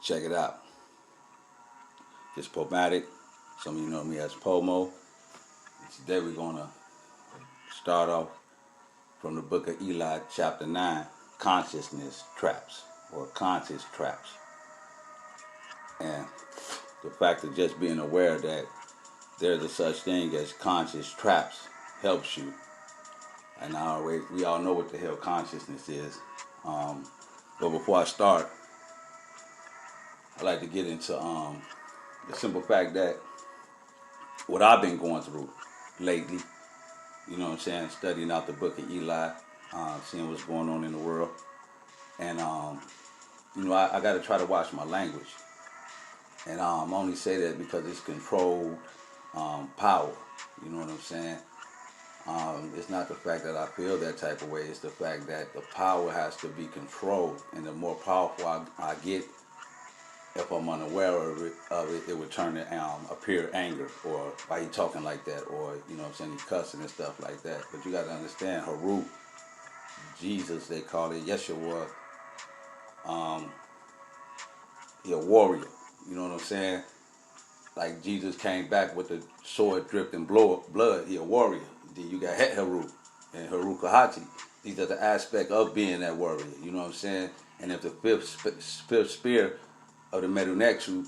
Check it out. It's Pomatic. Some of you know me as Pomo. Today we're going to start off from the book of Eli, chapter 9, consciousness traps, or conscious traps. And the fact of just being aware that there's a such thing as conscious traps helps you. And we all know what the hell consciousness is. But before I start, I'd like to get into the simple fact that what I've been going through lately, you know what I'm saying, studying out the book of Eli, seeing what's going on in the world. And, I got to try to watch my language. And I only say that because it's controlled power, you know what I'm saying? It's not the fact that I feel that type of way, it's the fact that the power has to be controlled. And the more powerful I get, if I'm unaware of it would turn to appear anger, or why he talking like that, or, you know what I'm saying, he cussing and stuff like that. But you got to understand, Harut, Jesus, they call it, Yeshua, he a warrior, you know what I'm saying? Like Jesus came back with the sword dripped in blood, he a warrior. Then you got Harut and Harut Kahati. These are the aspect of being that warrior, you know what I'm saying? And if the fifth spear of the Medunexu,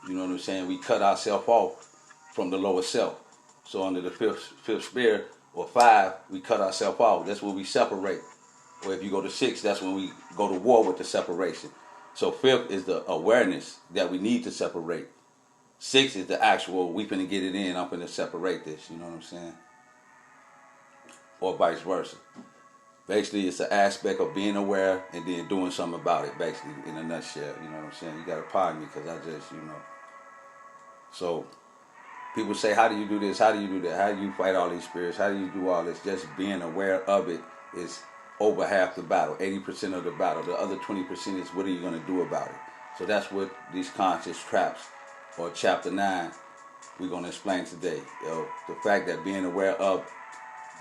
you know what I'm saying, we cut ourselves off from the lower self. So under the fifth spear, or 5, we cut ourselves off. That's where we separate. Or if you go to 6, that's when we go to war with the separation. So 5th is the awareness that we need to separate. 6 is the actual, we finna get it in, I'm finna separate this, you know what I'm saying? Or vice versa. Basically, it's an aspect of being aware and then doing something about it, basically, in a nutshell. You know what I'm saying? You got to pardon me because I just, So, people say, how do you do this? How do you do that? How do you fight all these spirits? How do you do all this? Just being aware of it is over half the battle, 80% of the battle. The other 20% is what are you going to do about it? So that's what these conscious traps, or chapter 9, we're going to explain today. The fact that being aware of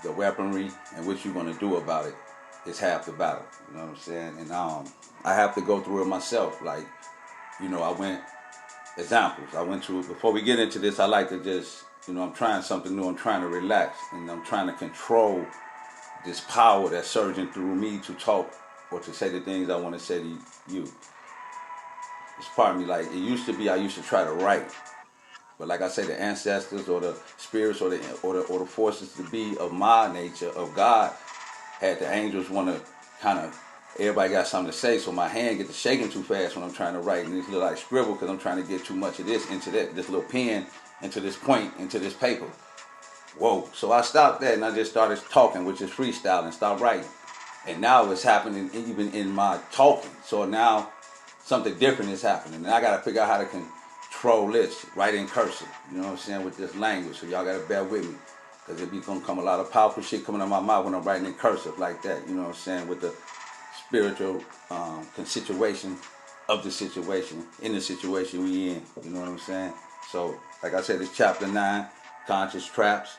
the weaponry and what you're going to do about it is half the battle. You know what I'm saying? And I have to go through it myself. Like, I went, examples. I went to, before we get into this, I like to just, I'm trying something new. I'm trying to relax. And I'm trying to control this power that's surging through me to talk or to say the things I want to say to you. It's part of me. Like, it used to be, I used to try to write. But like I say, the ancestors or the spirits or the forces to be of my nature, of God, had the angels want to kind of, everybody got something to say, so my hand get to shaking too fast when I'm trying to write, and it's little like scribble because I'm trying to get too much of this into that, this little pen into this point, into this paper. Whoa. So I stopped that and I just started talking, which is freestyle, and stopped writing. And now it's happening even in my talking. So now something different is happening. And I got to figure out how to control this, write in cursive, you know what I'm saying, with this language. So y'all got to bear with me, because it be going to come a lot of powerful shit coming out of my mouth when I'm writing in cursive like that, you know what I'm saying, with the spiritual situation of the situation, in the situation we in, you know what I'm saying. So, like I said, it's chapter 9, conscious traps.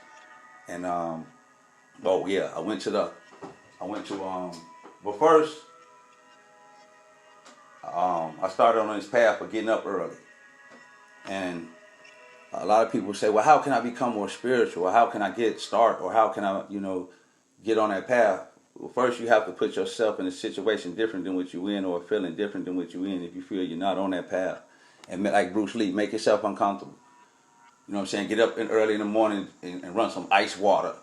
And, I went to, but first, I started on this path of getting up early. And a lot of people say, well, how can I become more spiritual? Or how can I or how can I, get on that path? Well, first you have to put yourself in a situation different than what you in, or a feeling different than what you in, if you feel you're not on that path. And like Bruce Lee, make yourself uncomfortable. You know what I'm saying? Get up early in the morning and run some ice water.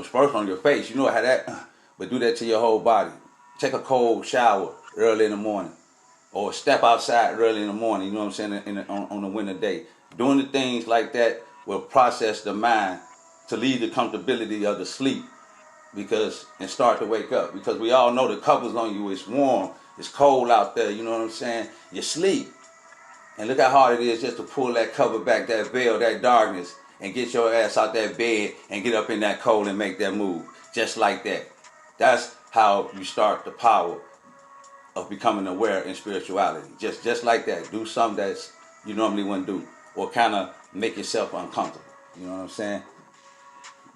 First on your face. You know how that, but do that to your whole body. Take a cold shower early in the morning. Or step outside early in the morning, you know what I'm saying, on a winter day. Doing the things like that will process the mind to leave the comfortability of the sleep, and start to wake up. Because we all know the covers on you, it's warm, it's cold out there, you know what I'm saying? You sleep. And look how hard it is just to pull that cover back, that veil, that darkness, and get your ass out that bed and get up in that cold and make that move. Just like that. That's how you start the power of becoming aware in spirituality. Just like that. Do something that you normally wouldn't do. Or kind of make yourself uncomfortable. You know what I'm saying?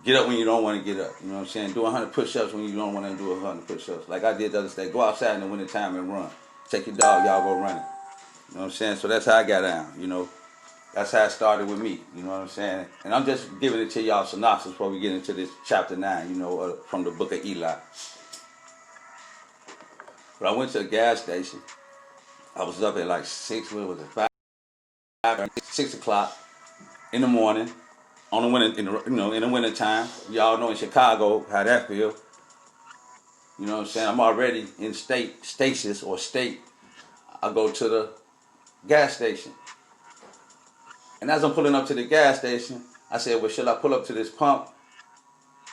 Get up when you don't want to get up. You know what I'm saying? Do 100 push-ups when you don't want to do 100 push-ups. Like I did the other day. Go outside in the wintertime and run. Take your dog, y'all go running. You know what I'm saying? So that's how I got down, you know. That's how it started with me, you know what I'm saying? And I'm just giving it to y'all synopsis before we get into this chapter 9, you know, from the book of Eli. But I went to a gas station. I was up at like 6, what was it, 6 o'clock in the morning on the winter, in the winter time. Y'all know in Chicago how that feel. You know what I'm saying? I'm already in stasis or state. I go to the gas station. And as I'm pulling up to the gas station, I said, well, should I pull up to this pump?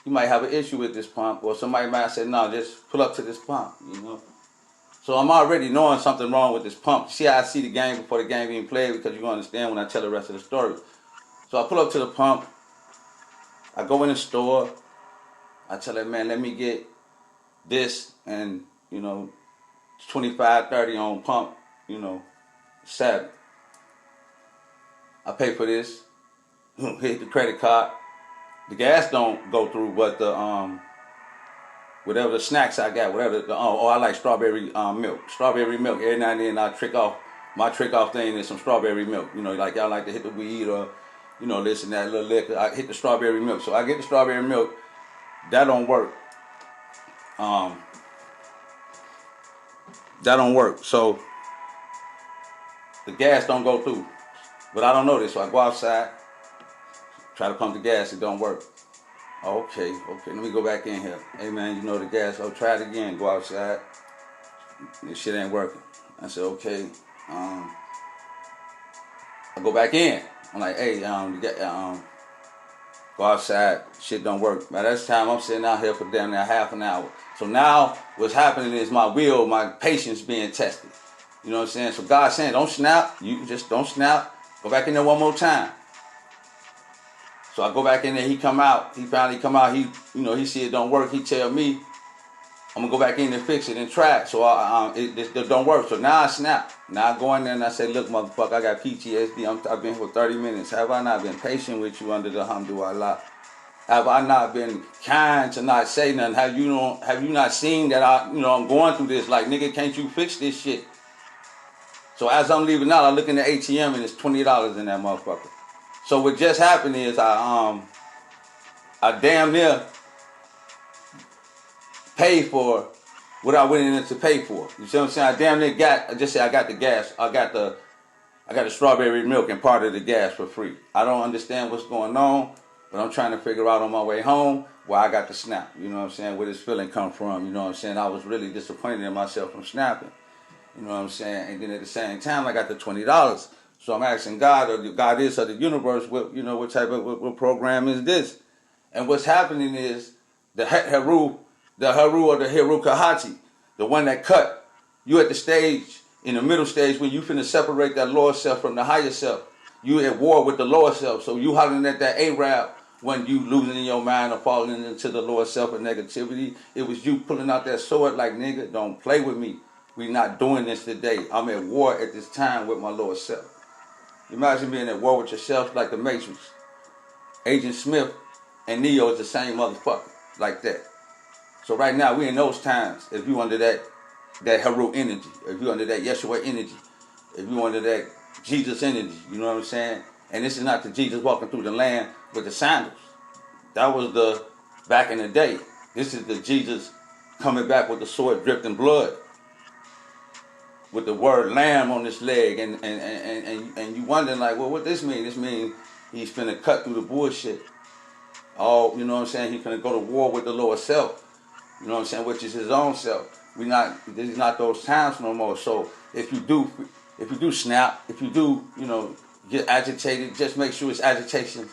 You might have an issue with this pump. Or somebody might say, no, just pull up to this pump, you know. So I'm already knowing something wrong with this pump. See how I see the game before the game being played, because you're going to understand when I tell the rest of the story. So I pull up to the pump. I go in the store. I tell that man, let me get this and, you know, $25.30 on pump, you know, 7. I pay for this. Hit the credit card. The gas don't go through, but the whatever the snacks I got, whatever I like strawberry milk. Strawberry milk. Every now and then I trick off. My trick off thing is some strawberry milk. You know, like y'all like to hit the weed or, you know, this and that little liquor. I hit the strawberry milk. So I get the strawberry milk. That don't work. That don't work. So the gas don't go through. But I don't know this, so I go outside, try to pump the gas. It don't work. Okay. Let me go back in here. Hey man, you know the gas. Oh, try it again. Go outside. This shit ain't working. I said, okay. I go back in. I'm like, hey, go outside. Shit don't work. By that time, I'm sitting out here for damn near half an hour. So now what's happening is my patience being tested. You know what I'm saying? So God's saying, don't snap. You just don't snap. Go back in there one more time. So I go back in there. He come out. He finally come out. He see it don't work. He tell me, I'm gonna go back in and fix it and try it. So it don't work. So now I snap. Now I go in there and I say, look, motherfucker, I got PTSD. I've been here for 30 minutes. Have I not been patient with you under the hamdulillah? Have I not been kind to not say nothing? Have you not seen that I'm going through this? Like, nigga, can't you fix this shit? So as I'm leaving out, I look in the ATM and it's $20 in that motherfucker. So what just happened is I damn near paid for what I went in to pay for. You see what I'm saying? I damn near I got the gas. I got the strawberry milk and part of the gas for free. I don't understand what's going on, but I'm trying to figure out on my way home why I got the snap. You know what I'm saying? Where this feeling come from. You know what I'm saying? I was really disappointed in myself from snapping. You know what I'm saying? And then at the same time, I got the $20. So I'm asking God, or God is of the universe, what type of what program is this? And what's happening is the Heru or the Heruka Hati, the one that cut, you at the stage, in the middle stage, when you finna separate that lower self from the higher self. You at war with the lower self. So you hollering at that Arab when you losing in your mind or falling into the lower self of negativity. It was you pulling out that sword like, nigga, don't play with me. We not doing this today. I'm at war at this time with my lower self. Imagine being at war with yourself like the Matrix. Agent Smith and Neo is the same motherfucker, like that. So right now, we in those times. If you under that Heru energy, if you under that Yeshua energy, if you under that Jesus energy, you know what I'm saying? And this is not the Jesus walking through the land with the sandals. That was the back in the day. This is the Jesus coming back with the sword dripping blood, with the word lamb on his leg, and you wondering like, well, what this mean? This mean he's finna cut through the bullshit. Oh, you know what I'm saying? He's finna go to war with the lower self. You know what I'm saying? Which is his own self. This is not those times no more. So if you do snap, if you do, get agitated, just make sure it's agitation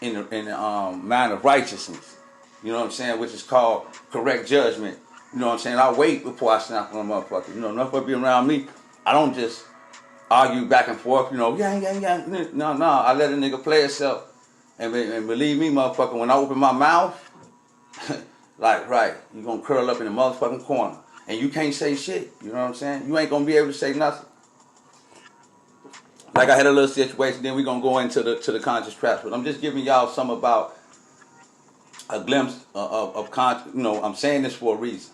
in the mind of righteousness. You know what I'm saying? Which is called correct judgment. You know what I'm saying? I wait before I snap on a motherfucker. Enough of be around me. I don't just argue back and forth. No. I let a nigga play himself. And believe me, motherfucker, when I open my mouth, like, right, you gonna curl up in the motherfucking corner. And you can't say shit. You know what I'm saying? You ain't gonna be able to say nothing. Like I had a little situation, then we gonna go into the conscious traps. But I'm just giving y'all some about a glimpse of conscious. I'm saying this for a reason.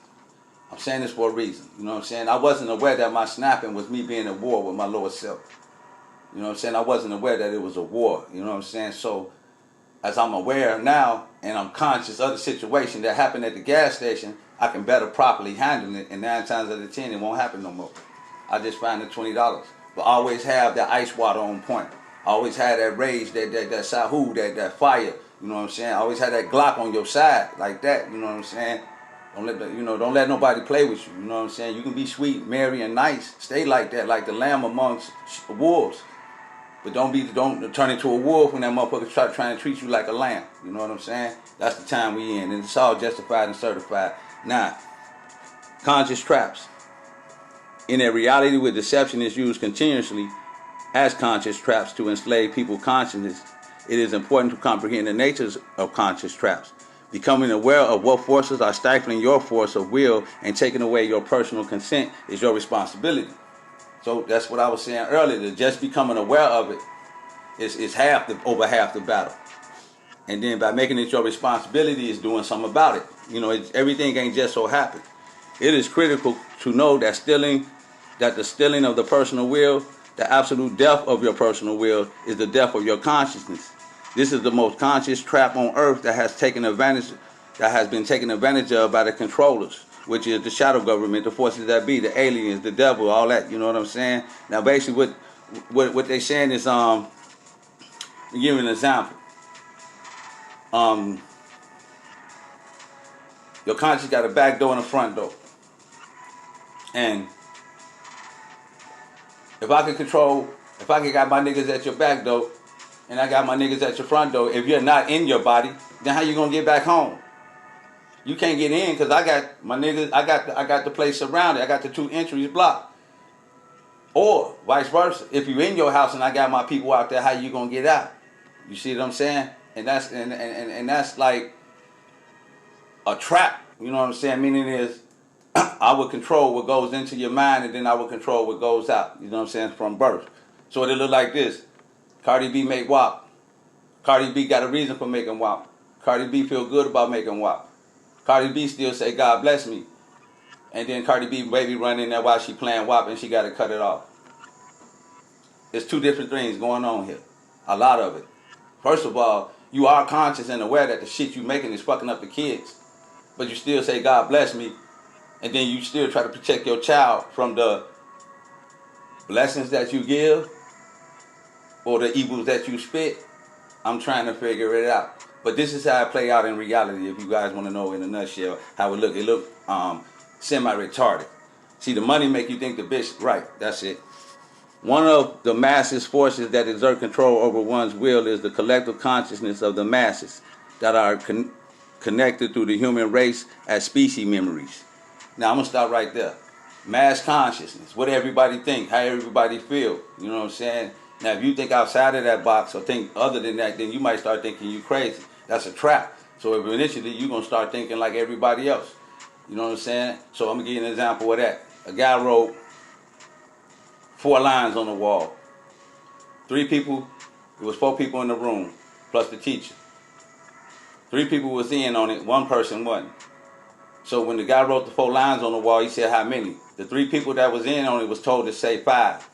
I'm saying this for a reason. You know what I'm saying? I wasn't aware that my snapping was me being at war with my lower self. You know what I'm saying? I wasn't aware that it was a war. You know what I'm saying? So as I'm aware now and I'm conscious of the situation that happened at the gas station, I can better properly handle it, and 9 times out of 10 it won't happen no more. I just find the $20. But always have that ice water on point. Always have that rage, that sahu, that fire. You know what I'm saying? Always have that Glock on your side like that. You know what I'm saying? Don't let nobody play with you. You know what I'm saying? You can be sweet, merry, and nice. Stay like that, like the lamb amongst wolves. But don't turn into a wolf when that motherfucker trying to treat you like a lamb. You know what I'm saying? That's the time we in, and it's all justified and certified. Now, conscious traps. In a reality where deception is used continuously as conscious traps to enslave people's consciousness, it is important to comprehend the natures of conscious traps. Becoming aware of what forces are stifling your force of will and taking away your personal consent is your responsibility. So that's what I was saying earlier. That just becoming aware of it is over half the battle. And then by making it your responsibility is doing something about it. You know, everything ain't just so happen. It is critical to know that the stealing of the personal will, the absolute death of your personal will, is the death of your consciousness. This is the most conscious trap on earth that has been taken advantage of by the controllers, which is the shadow government, the forces that be, the aliens, the devil, all that. You know what I'm saying? Now, basically, what they're saying is, I'll give you an example. Your conscience got a back door and a front door, and if I could got my niggas at your back door, and I got my niggas at your front door, if you're not in your body, then how you gonna get back home? You can't get in because I got my niggas. I got the place surrounded. I got the 2 entries blocked. Or vice versa. If you're in your house and I got my people out there, how you gonna get out? You see what I'm saying? And that's like a trap. You know what I'm saying? Meaning is I would control what goes into your mind, and then I would control what goes out. You know what I'm saying? From birth. So it look like this. Cardi B make WAP. Cardi B got a reason for making WAP. Cardi B feel good about making WAP. Cardi B still say, God bless me. And then Cardi B baby run in there while she playing WAP and she got to cut it off. There's 2 different things going on here. A lot of it. First of all, you are conscious and aware that the shit you making is fucking up the kids. But you still say, God bless me. And then you still try to protect your child from the blessings that you give or the evils that you spit. I'm trying to figure it out. But this is how it play out in reality, if you guys want to know in a nutshell how it look. It look semi-retarded. See, the money make you think the bitch, right, that's it. One of the masses forces that exert control over one's will is the collective consciousness of the masses that are connected through the human race as species memories. Now, I'm going to stop right there. Mass consciousness, what everybody think, how everybody feel, you know what I'm saying? Now, if you think outside of that box or think other than that, then you might start thinking you crazy. That's a trap. So if initially you're going to start thinking like everybody else. You know what I'm saying? So I'm going to give you an example of that. A guy wrote 4 lines on the wall. 3 people, it was 4 people in the room, plus the teacher. 3 people was in on it, 1 person wasn't. So when the guy wrote the 4 lines on the wall, he said how many? The 3 people that was in on it was told to say 5.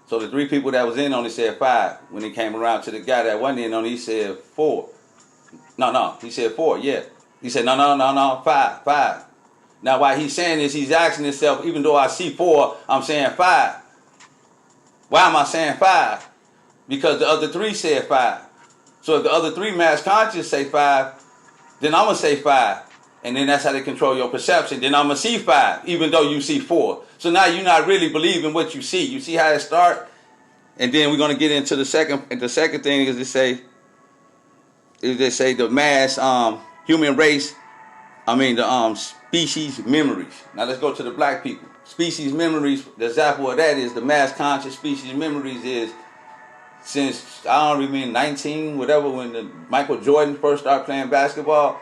So the 3 people that was in on it said 5. When it came around to the guy that wasn't in on it, he said 4. No, he said 4, yeah. He said, no, 5. Now, while he's saying this, he's asking himself, even though I see 4, I'm saying 5. Why am I saying 5? Because the other 3 said 5. So if the other 3 mass conscious say 5, then I'm going to say 5. And then that's how they control your perception. Then I'm going to see 5, even though you see 4. So now you're not really believing what you see. You see how it starts? And then we're going to get into the second. And the second thing is they say the mass human race, the species memories. Now let's go to the black people. Species memories, the example of that is the mass conscious species memories is since, I don't remember, 19, whatever, when Michael Jordan first started playing basketball,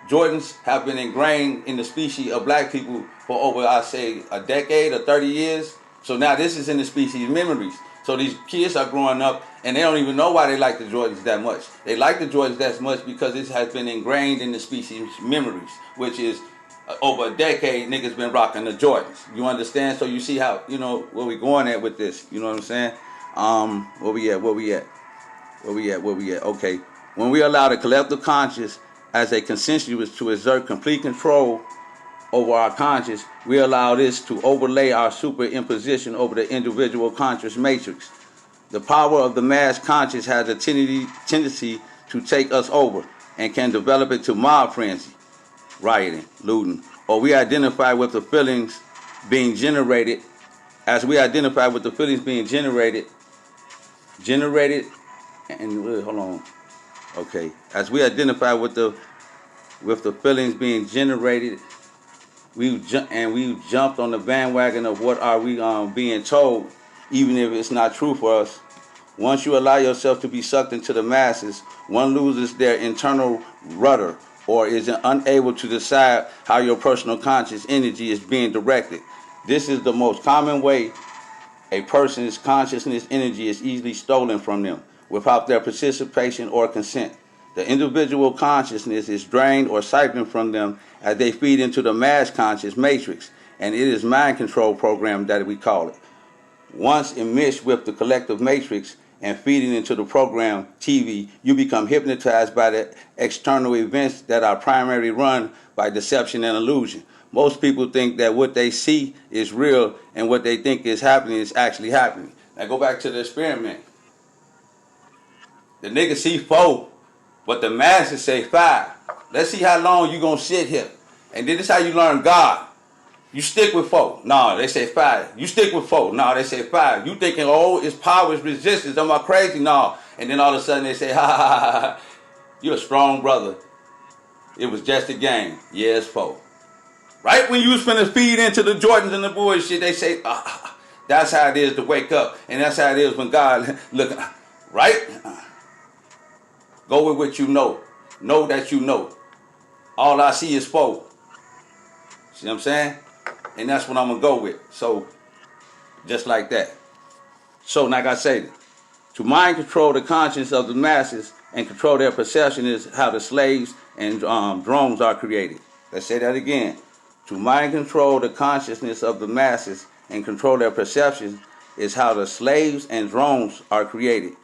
Jordans have been ingrained in the species of black people for over, I say, a decade or 30 years. So now this is in the species memories. So these kids are growing up and they don't even know why they like the Jordans that much. They like the Jordans that much because it has been ingrained in the species memories, which is over a decade, niggas been rocking the Jordans. You understand? So you see how, you know, where we going at with this. You know what I'm saying? Where we at? Where we at? Where we at? Where we at? Okay. When we allow the collective conscious as a consensus to exert complete control over our conscious, we allow this to overlay our superimposition over the individual conscious matrix. The power of the mass conscious has a tendency to take us over and can develop into mob frenzy, rioting, looting, or we identify with the feelings being generated. As we identify with the feelings being generated, and hold on, okay. As we identify with the feelings being generated, we jumped on the bandwagon of what are we being told, even if it's not true for us. Once you allow yourself to be sucked into the masses, one loses their internal rudder or is unable to decide how your personal conscious energy is being directed. This is the most common way a person's consciousness energy is easily stolen from them without their participation or consent. The individual consciousness is drained or siphoned from them as they feed into the mass conscious matrix, and it is mind control program that we call it. Once enmeshed with the collective matrix and feeding into the program TV, you become hypnotized by the external events that are primarily run by deception and illusion. Most people think that what they see is real and what they think is happening is actually happening. Now go back to the experiment. The nigga see 4, but the masses say 5. Let's see how long you gonna sit here. And then this is how you learn God. You stick with 4. No, they say 5. You stick with 4. No, they say 5. You thinking, oh, it's power, it's resistance. Am I crazy? No. And then all of a sudden they say, ha ha ha ha. You're a strong brother. It was just a game. Yeah, it's 4. Right when you was finna feed into the Jordans and the bullshit, they say, that's how it is to wake up. And that's how it is when God, look, right? Go with what you know. Know that you know. All I see is 4. See what I'm saying? And that's what I'm going to go with. So, just like that. So, like I said, to mind control the conscience of the masses and control their perception is how the slaves and drones are created. Let's say that again. To mind control the consciousness of the masses and control their perception is how the slaves and drones are created.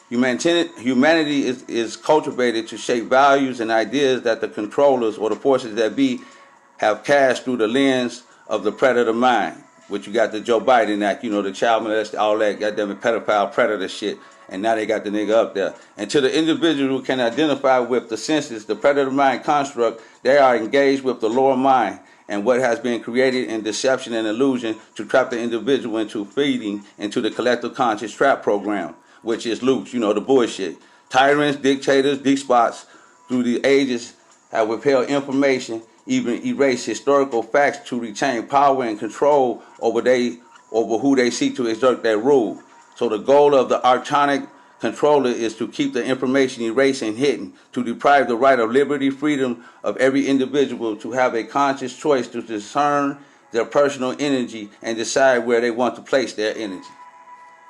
Humanity is cultivated to shape values and ideas that the controllers or the forces that be have cast through the lens of the predator mind. Which you got the Joe Biden Act, you know, the child molester, all that goddamn pedophile predator shit. And now they got the nigga up there. Until the individual who can identify with the senses, the predator mind construct, they are engaged with the lower mind and what has been created in deception and illusion to trap the individual into feeding into the collective conscious trap program, which is loops, you know, the bullshit. Tyrants, dictators, despots through the ages have withheld information, even erase historical facts to retain power and control over who they seek to exert their rule. So the goal of the archonic controller is to keep the information erased and hidden, to deprive the right of liberty, freedom of every individual to have a conscious choice to discern their personal energy and decide where they want to place their energy.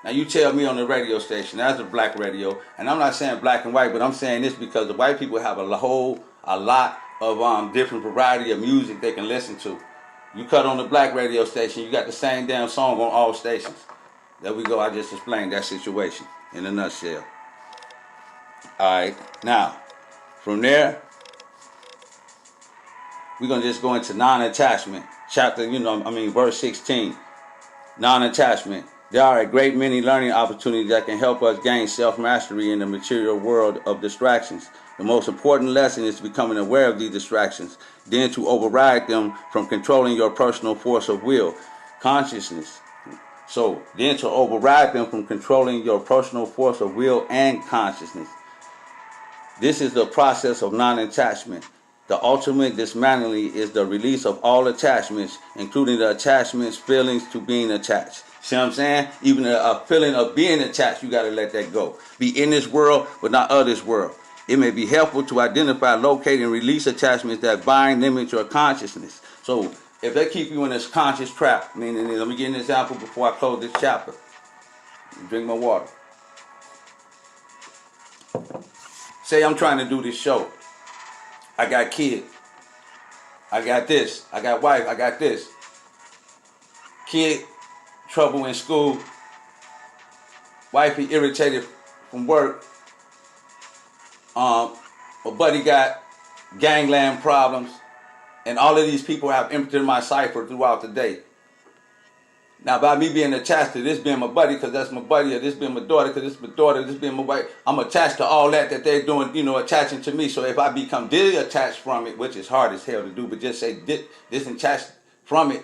Now you tell me on the radio station, that's a black radio, and I'm not saying black and white, but I'm saying this because the white people have a lot of different variety of music they can listen to. You cut on the black radio station, you got the same damn song on all stations. There we go, I just explained that situation in a nutshell. Alright, now, from there, we're going to just go into non-attachment. Verse 16. Non-attachment. There are a great many learning opportunities that can help us gain self-mastery in the material world of distractions. The most important lesson is becoming aware of these distractions, then to override them from controlling your personal force of will, consciousness. So, then to override them from controlling your personal force of will and consciousness. This is the process of non-attachment. The ultimate dismantling is the release of all attachments, including the attachments, feelings to being attached. See what I'm saying? Even a feeling of being attached, you got to let that go. Be in this world, but not of this world. It may be helpful to identify, locate, and release attachments that bind, limit your consciousness. So, if they keep you in this conscious trap, meaning, let me give you an example before I close this chapter. Drink my water. Say I'm trying to do this show. I got kids. I got this. I got wife. I got this. Kid, trouble in school. Wifey irritated from work. My buddy got gangland problems. And all of these people have emptied my cipher throughout the day. Now, by me being attached to this being my buddy, because that's my buddy, or this being my daughter, because this is my daughter, this being my wife, I'm attached to all that they're doing, attaching to me. So if I become detached from it, which is hard as hell to do, but just say disattached from it,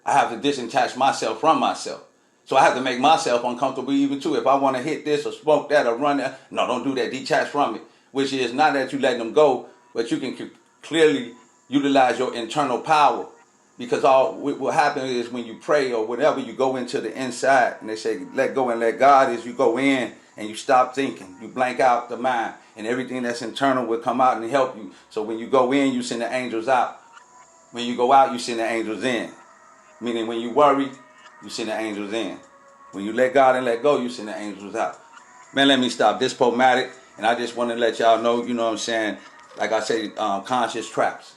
I have to disattach myself from myself. So I have to make myself uncomfortable even too. If I want to hit this or smoke that or run that, no, don't do that. Detach from it. Which is not that you let them go, but you can clearly utilize your internal power. Because what happens is when you pray or whatever, you go into the inside, and they say let go and let God, is you go in and you stop thinking. You blank out the mind, and everything that's internal will come out and help you. So when you go in, you send the angels out. When you go out, you send the angels in. Meaning when you worry, you send the angels in. When you let God and let go, you send the angels out. Man, let me stop. This Pomatic, and I just want to let y'all know, you know what I'm saying, like I say, conscious traps.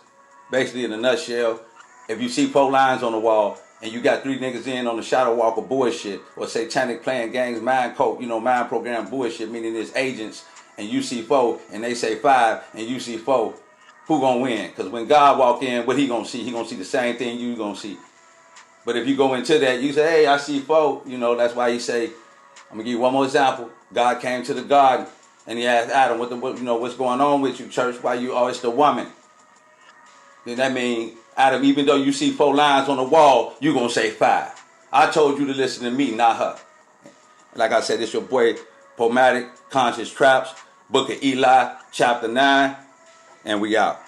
Basically, in a nutshell, if you see 4 lines on the wall and you got 3 niggas in on the shadow walker bullshit or satanic playing gangs, mind code, mind program bullshit, meaning it's agents, and you see 4 and they say 5 and you see 4, who gonna win? Because when God walk in, what he gonna see? He gonna see the same thing you gonna see. But if you go into that, you say, hey, I see 4, that's why he say, I'm gonna give you one more example. God came to the garden and he asked Adam, what's going on with you, church? Why you always the woman? Then that means, Adam, even though you see 4 lines on the wall, you going to say 5. I told you to listen to me, not her. Like I said, it's your boy, Pomatic, Conscious Traps, Book of Eli, chapter 9, and we out.